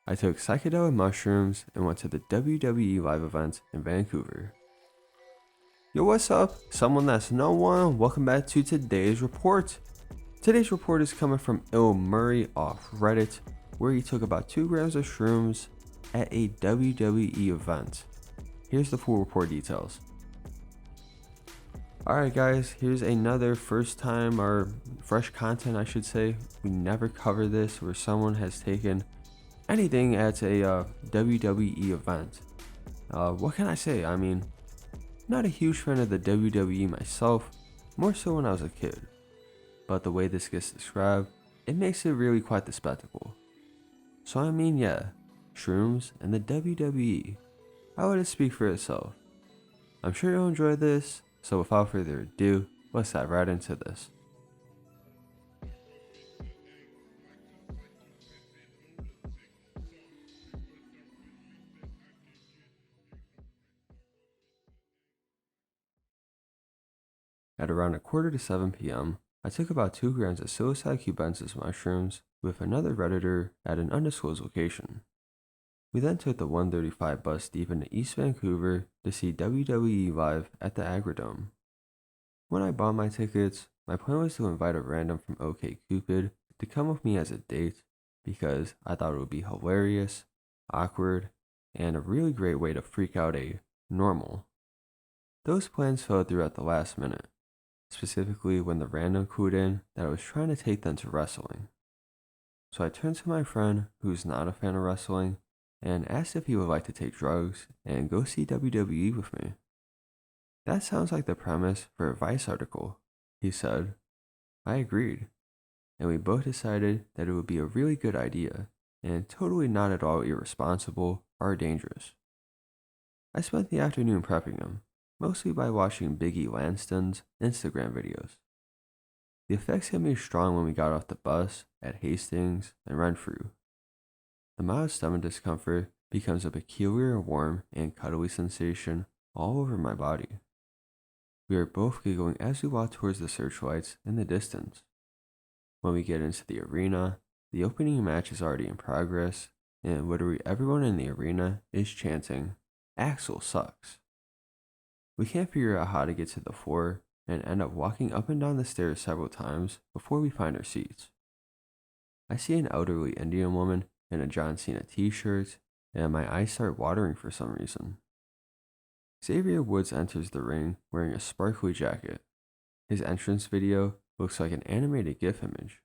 I took psychedelic mushrooms and went to the WWE live event in Vancouver. Yo, what's up? Someone that's no one. Welcome back to today's report. Today's report is coming from illmurray off Reddit, where he took about 2 grams of shrooms at a WWE event. Here's the full report details. Alright guys, here's another first time or fresh content I should say. We never cover this where someone has taken anything at a WWE event. What can I say? I mean, not a huge fan of the WWE myself, more so when I was a kid. But the way this gets described, it makes it really quite the spectacle. So I mean, yeah, shrooms and the WWE. How would it speak for itself? I'm sure you'll enjoy this, so without further ado, let's dive right into this. At around 6:45 p.m., I took about 2 grams of Psilocybe cubensis mushrooms with another redditor at an undisclosed location. We then took the 1:35 bus deep into East Vancouver to see WWE live at the Agrodome. When I bought my tickets, my plan was to invite a random from OkCupid to come with me as a date because I thought it would be hilarious, awkward, and a really great way to freak out a normal. Those plans fell through at the last minute, specifically when the random clued in that I was trying to take them to wrestling. So I turned to my friend, who's not a fan of wrestling, and asked if he would like to take drugs and go see WWE with me. That sounds like the premise for a Vice article, he said. I agreed, and we both decided that it would be a really good idea and totally not at all irresponsible or dangerous. I spent the afternoon prepping him, mostly by watching Biggie Lanston's Instagram videos. The effects hit me strong when we got off the bus at Hastings and Renfrew. The mild stomach discomfort becomes a peculiar warm and cuddly sensation all over my body. We are both giggling as we walk towards the searchlights in the distance. When we get into the arena, the opening match is already in progress, and literally everyone in the arena is chanting, "Axel sucks." We can't figure out how to get to the floor and end up walking up and down the stairs several times before we find our seats. I see an elderly Indian woman in a John Cena t-shirt, and my eyes start watering for some reason. Xavier Woods enters the ring wearing a sparkly jacket. His entrance video looks like an animated GIF image.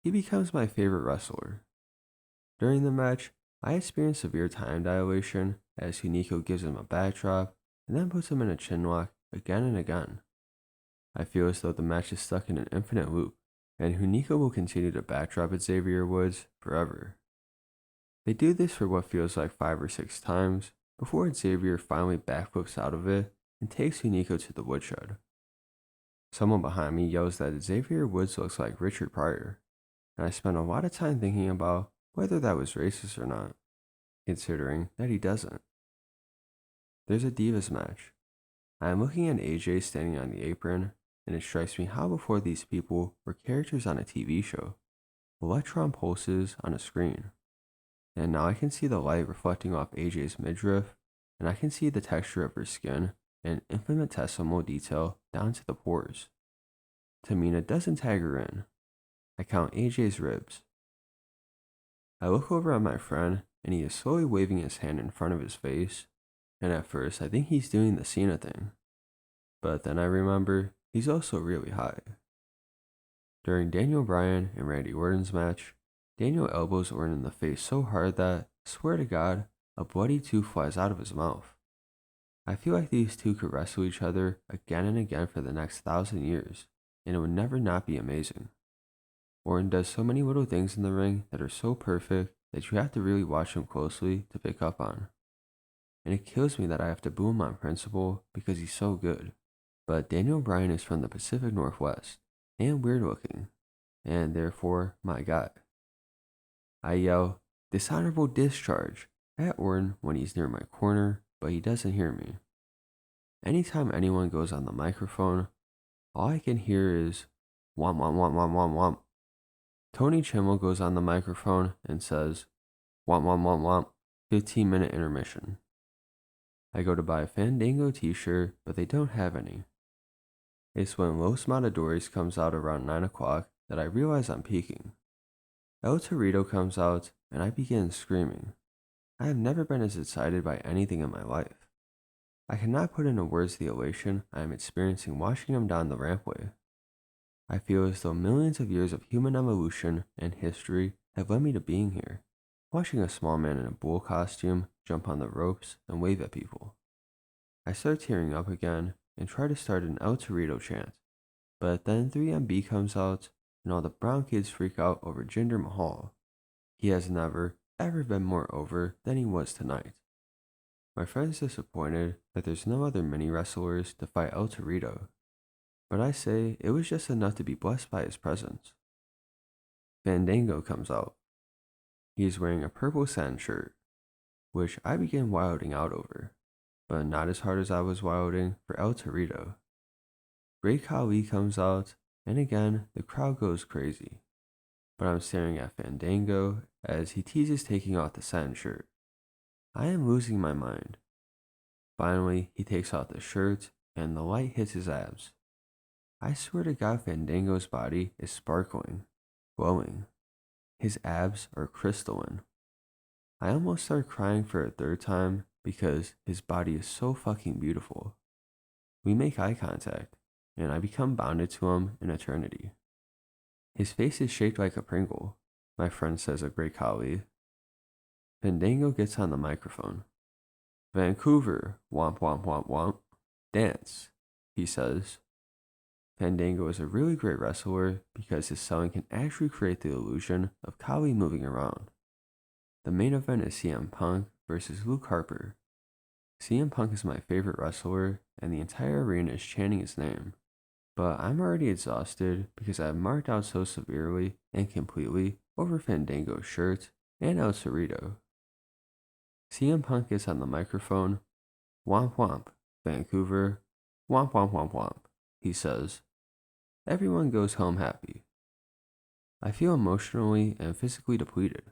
He becomes my favorite wrestler. During the match, I experience severe time dilation as Hunico gives him a backdrop and then puts him in a chinlock again and again. I feel as though the match is stuck in an infinite loop, and Hunico will continue to backdrop at Xavier Woods forever. They do this for what feels like 5 or 6 times, before Xavier finally backflips out of it and takes Hunico to the woodshed. Someone behind me yells that Xavier Woods looks like Richard Pryor, and I spent a lot of time thinking about whether that was racist or not, considering that he doesn't. There's a Divas match. I am looking at AJ standing on the apron, and it strikes me how before these people were characters on a TV show, electron pulses on a screen. And now I can see the light reflecting off AJ's midriff, and I can see the texture of her skin and infinitesimal detail down to the pores. Tamina doesn't tag her in. I count AJ's ribs. I look over at my friend, and he is slowly waving his hand in front of his face, and at first I think he's doing the Cena thing. But then I remember he's also really high. During Daniel Bryan and Randy Orton's match, Daniel elbows Orton in the face so hard that, swear to God, a bloody tooth flies out of his mouth. I feel like these two could wrestle each other again and again for the next 1,000 years, and it would never not be amazing. Orton does so many little things in the ring that are so perfect that you have to really watch him closely to pick up on. And it kills me that I have to boo him on principle because he's so good. But Daniel Bryan is from the Pacific Northwest, and weird looking, and therefore my guy. I yell, "Dishonorable discharge," at Orton when he's near my corner, but he doesn't hear me. Anytime anyone goes on the microphone, all I can hear is womp womp womp womp womp womp. Tony Chimmel goes on the microphone and says, Womp womp womp womp. 15-minute intermission. I go to buy a Fandango t-shirt, but they don't have any. It's when Los Matadores comes out around 9 o'clock that I realize I'm peaking. El Torito comes out, and I begin screaming. I have never been as excited by anything in my life. I cannot put into words the elation I am experiencing watching him down the rampway. I feel as though millions of years of human evolution and history have led me to being here, watching a small man in a bull costume jump on the ropes and wave at people. I start tearing up again and try to start an El Torito chant, but then 3MB comes out and all the brown kids freak out over Jinder Mahal. He has never, ever been more over than he was tonight. My friend's disappointed that there's no other mini wrestlers to fight El Torito, but I say it was just enough to be blessed by his presence. Fandango comes out. He is wearing a purple satin shirt, which I begin wilding out over, but not as hard as I was wilding for El Torito. Great Khali comes out, and again the crowd goes crazy, but I'm staring at Fandango as he teases taking off the satin shirt. I am losing my mind. Finally, he takes off the shirt, and the light hits his abs. I swear to God, Fandango's body is sparkling, glowing. His abs are crystalline. I almost start crying for a third time because his body is so fucking beautiful. We make eye contact, and I become bonded to him in eternity. His face is shaped like a Pringle, my friend says of Great Khali. Fandango gets on the microphone. Vancouver, womp womp womp womp, dance, he says. Fandango is a really great wrestler because his selling can actually create the illusion of Khali moving around. The main event is CM Punk versus Luke Harper. CM Punk is my favorite wrestler, and the entire arena is chanting his name. But I'm already exhausted because I have marked out so severely and completely over Fandango's shirt and El Torito. CM Punk gets on the microphone. Womp womp, Vancouver. Womp womp womp womp, he says. Everyone goes home happy. I feel emotionally and physically depleted.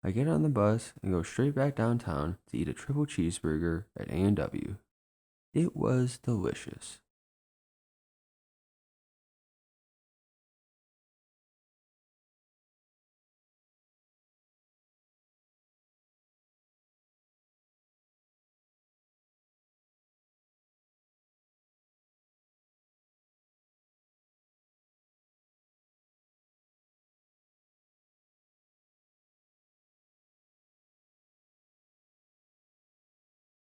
I get on the bus and go straight back downtown to eat a triple cheeseburger at A&W. It was delicious.